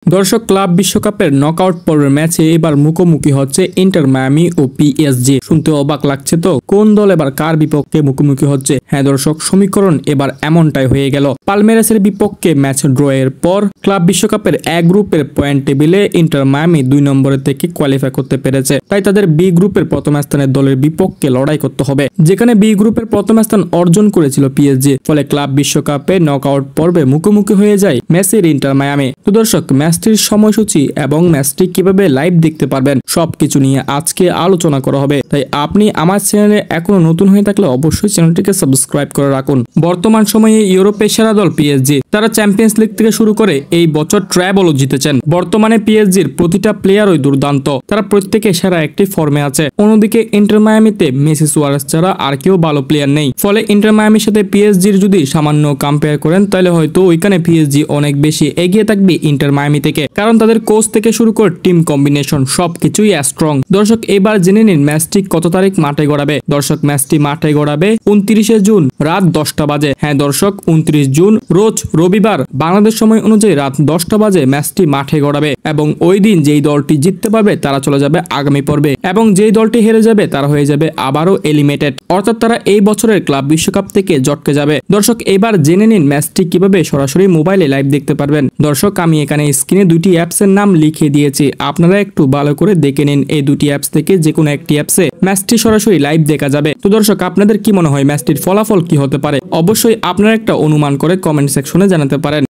দর্শক, ক্লাব বিশ্বকাপের নকআউট পর্বের ম্যাচে এবার মুখোমুখি হচ্ছে ইন্টার মায়ামি ও পিএসজি। শুনতে অবাক লাগছে তো, কোন দল এবার কার বিপক্ষে মুখোমুখি হচ্ছে? হ্যাঁ দর্শক, সমীকরণ এবার এমনটাই হয়ে গেল। পালমেরাসের বিপক্ষে ম্যাচ ড্র এর পর ক্লাব বিশ্বকাপের এ গ্রুপের পয়েন্ট টেবিলে ইন্টার মায়ামি 2 নম্বরের থেকে কোয়ালিফাই করতে পেরেছে। তাই তাদের বি গ্রুপের প্রথম স্থানের দলের বিপক্ষে লড়াই করতে হবে, যেখানে বি গ্রুপের প্রথম স্থান অর্জন করেছিল পিএসজি। ফলে ক্লাব বিশ্বকাপে নকআউট পর্বে মুখোমুখি হয়ে যায় মেসির ইন্টার মায়ামি। তো দর্শক, ম্যাচটির সময়সূচি এবং ম্যাচটি কিভাবে লাইভ দেখতে পারবেন সবকিছু নিয়ে আজকে আলোচনা করা হবে। তাই আপনি আমার চ্যানেলে এখনো নতুন হয়ে থাকলে অবশ্যই চ্যানেলটিকে সাবস্ক্রাইব করে রাখুন। বর্তমান সময়ে ইউরোপের সেরা দল পিএসজি, তারা চ্যাম্পিয়ন্স লিগ থেকে শুরু করে এই বছর ট্র্যাবলও জিতেছেন। বর্তমানে পিএসজির প্রতিটা প্লেয়ারই দুর্দান্ত, তারা প্রত্যেকে সেরা একটি ফর্মে আছে। অন্যদিকে ইন্টার মায়ামিতে মেসি সুয়ারেস ছাড়া আর কেউ ভালো প্লেয়ার নেই। ফলে ইন্টার মায়ামির সাথে পিএসজির যদি সামান্য কম্পেয়ার করেন, তাহলে হয়তো ওইখানে পিএসজি অনেক বেশি এগিয়ে থাকবে ইন্টার মায়ামি থেকে, কারণ তাদের কোচ থেকে শুরু করে টিম কম্বিনেশন সবকিছুই স্ট্রং। দর্শক, এবার জেনে নিন ম্যাচটি কত তারিখ মাঠে গড়াবে। দর্শক, ম্যাচটি মাঠে গড়াবে 29 জুন রাত 10টা বাজে। হ্যাঁ দর্শক, 29 জুন রোজ রবিবার বাংলাদেশ সময় অনুযায়ী রাত 10টা বাজে ম্যাচটি মাঠে গড়াবে। এবং ওই দিন যেই দলটি জিততে পারবে তারা চলে যাবে আগামী পর্বে, এবং যেই দলটি হেরে যাবে তারা হয়ে যাবে আবারও এলিমিনেটেড, অর্থাৎ তারা এই বছরের ক্লাব বিশ্বকাপ থেকে জটকে যাবে। দর্শক, এবার জেনে নিন ম্যাচটি কিভাবে সরাসরি মোবাইলে লাইভ দেখতে পারবেন। দর্শক, আমি এখানে স্ক্রিনে দুটি অ্যাপসের নাম লিখে দিয়েছি, আপনারা একটু ভালো করে দেখে নিন। এই দুটি অ্যাপস থেকে যে কোনো একটি অ্যাপসে ম্যাচটি সরাসরি লাইভ দেখা যাবে। তো দর্শক, আপনাদের কি মনে হয় ম্যাচটির ফলাফল কি হতে পারে? অবশ্যই আপনারা একটা অনুমান করে কমেন্ট সেকশনে জানাতে পারেন।